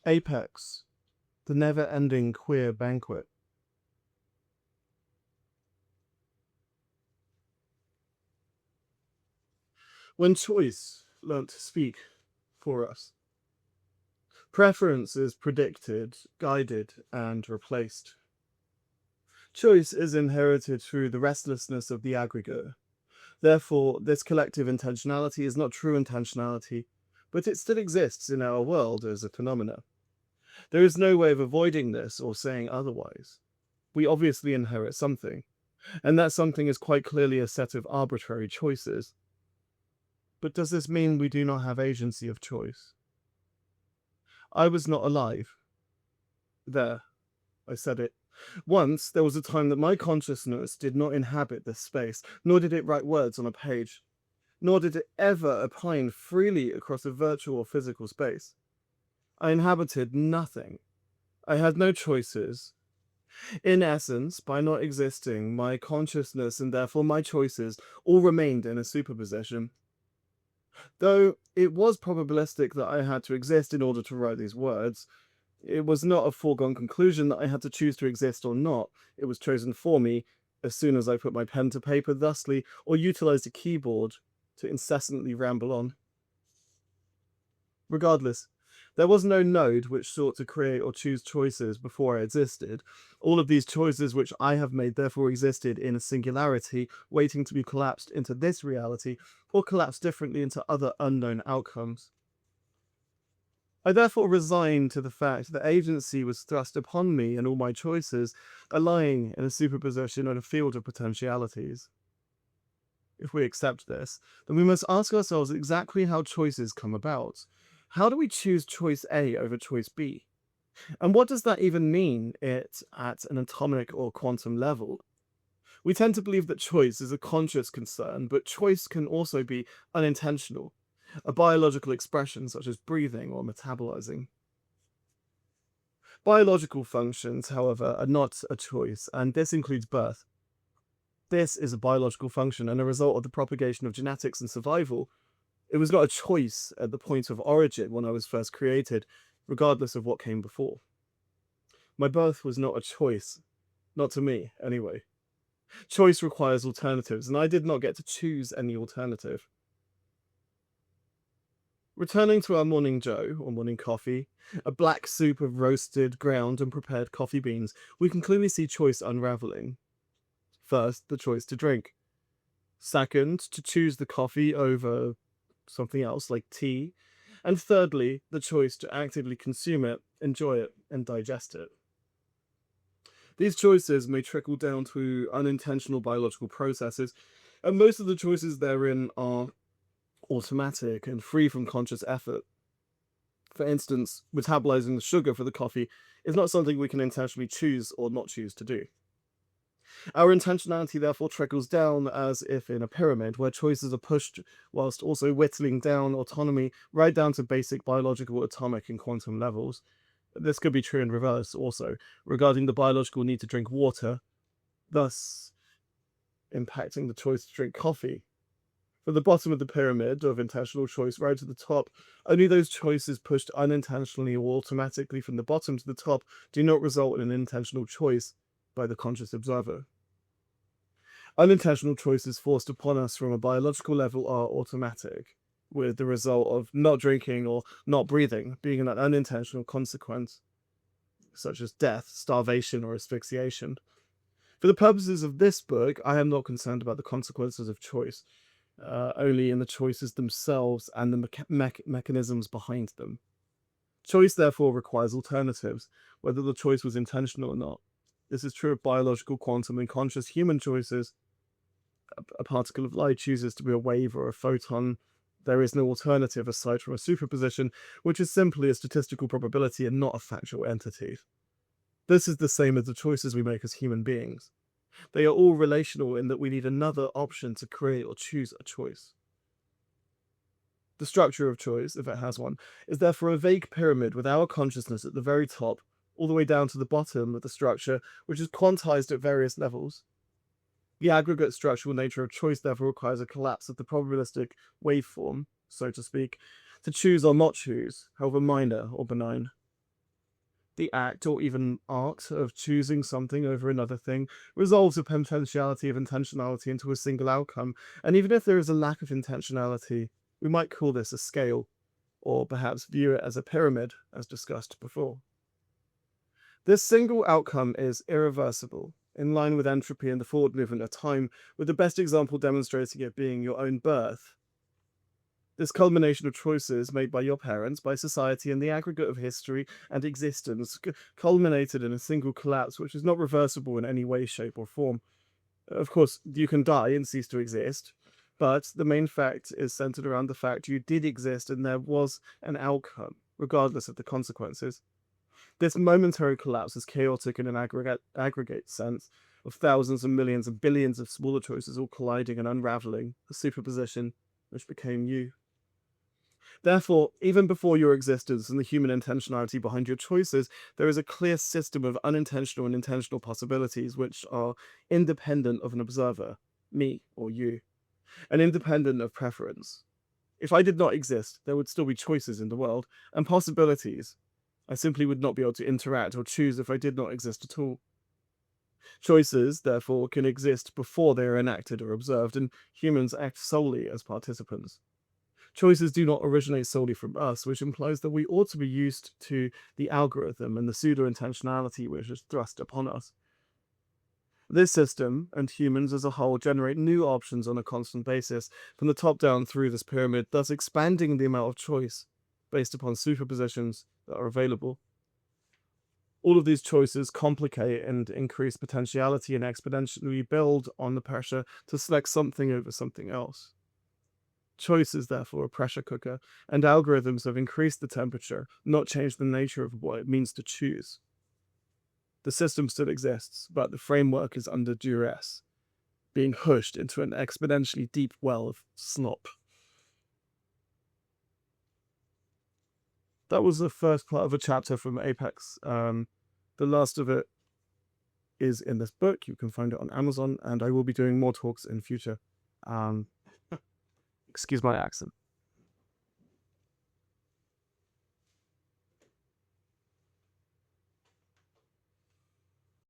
Apex, the Never Ending Queer Banquet. When choice learnt to speak for us, preference is predicted, guided, and replaced. Choice is inherited through the restlessness of the aggregate. Therefore, this collective intentionality is not true intentionality, but it still exists in our world as a phenomena. There is no way of avoiding this or saying otherwise. We obviously inherit something, and that something is quite clearly a set of arbitrary choices. But does this mean we do not have agency of choice? I was not alive. There, I said it. Once, there was a time that my consciousness did not inhabit this space, nor did it write words on a page, nor did it ever opine freely across a virtual or physical space. I inhabited nothing. I had no choices. In essence, by not existing, my consciousness and therefore my choices all remained in a superposition. Though it was probabilistic that I had to exist in order to write these words, it was not a foregone conclusion that I had to choose to exist or not. It was chosen for me as soon as I put my pen to paper thusly or utilized a keyboard to incessantly ramble on. Regardless, there was no node which sought to create or choose choices before I existed. All of these choices which I have made therefore existed in a singularity, waiting to be collapsed into this reality, or collapsed differently into other unknown outcomes. I therefore resigned to the fact that agency was thrust upon me and all my choices are lying in a superposition on a field of potentialities. If we accept this, then we must ask ourselves exactly how choices come about. How do we choose choice A over choice B? And what does that even mean at an atomic or quantum level? We tend to believe that choice is a conscious concern, but choice can also be unintentional, a biological expression such as breathing or metabolizing. Biological functions, however, are not a choice, and this includes birth. This is a biological function and a result of the propagation of genetics and survival. It was not a choice at the point of origin when I was first created, regardless of what came before. My birth was not a choice. Not to me, anyway. Choice requires alternatives, and I did not get to choose any alternative. Returning to our morning joe, or morning coffee, a black soup of roasted, ground, and prepared coffee beans, we can clearly see choice unraveling. First, the choice to drink. Second, to choose the coffee over something else like tea. And thirdly, the choice to actively consume it, enjoy it, and digest it. These choices may trickle down to unintentional biological processes, and most of the choices therein are automatic and free from conscious effort. For instance, metabolizing the sugar for the coffee is not something we can intentionally choose or not choose to do. Our intentionality therefore trickles down as if in a pyramid, where choices are pushed whilst also whittling down autonomy right down to basic biological, atomic, and quantum levels. This could be true in reverse also, regarding the biological need to drink water, thus impacting the choice to drink coffee. From the bottom of the pyramid of intentional choice right to the top, only those choices pushed unintentionally or automatically from the bottom to the top do not result in an intentional choice by the conscious observer. Unintentional choices forced upon us from a biological level are automatic, with the result of not drinking or not breathing being an unintentional consequence, such as death, starvation, or asphyxiation. For the purposes of this book, I am not concerned about the consequences of choice, only in the choices themselves and the mechanisms behind them. Choice, therefore, requires alternatives, whether the choice was intentional or not. This is true of biological, quantum, and conscious human choices. A particle of light chooses to be a wave or a photon. There is no alternative aside from a superposition, which is simply a statistical probability and not a factual entity. This is the same as the choices we make as human beings. They are all relational in that we need another option to create or choose a choice. The structure of choice, if it has one, is therefore a vague pyramid with our consciousness at the very top, all the way down to the bottom of the structure, which is quantized at various levels. The aggregate structural nature of choice therefore requires a collapse of the probabilistic waveform, so to speak, to choose or not choose, however minor or benign. The act or even art of choosing something over another thing resolves the potentiality of intentionality into a single outcome. And even if there is a lack of intentionality, we might call this a scale, or perhaps view it as a pyramid, as discussed before. This single outcome is irreversible, in line with entropy and the forward movement of time, with the best example demonstrating it being your own birth. This culmination of choices made by your parents, by society, and the aggregate of history and existence culminated in a single collapse, which is not reversible in any way, shape, or form. Of course, you can die and cease to exist, but the main fact is centered around the fact you did exist and there was an outcome, regardless of the consequences. This momentary collapse is chaotic in an aggregate sense, of thousands and millions and billions of smaller choices all colliding and unraveling, a superposition which became you. Therefore, even before your existence and the human intentionality behind your choices, there is a clear system of unintentional and intentional possibilities which are independent of an observer, me or you, and independent of preference. If I did not exist, there would still be choices in the world and possibilities. I simply would not be able to interact or choose if I did not exist at all. Choices, therefore, can exist before they are enacted or observed, and humans act solely as participants. Choices do not originate solely from us, which implies that we ought to be used to the algorithm and the pseudo-intentionality which is thrust upon us. This system, and humans as a whole, generate new options on a constant basis, from the top down through this pyramid, thus expanding the amount of choice based upon superpositions that are available. All of these choices complicate and increase potentiality and exponentially build on the pressure to select something over something else. Choice is therefore a pressure cooker, and algorithms have increased the temperature, not changed the nature of what it means to choose. The system still exists, but the framework is under duress, being pushed into an exponentially deep well of slop. That was the first part of a chapter from Apex. The last of it is in this book. You can find it on Amazon, and I will be doing more talks in future. Excuse my accent.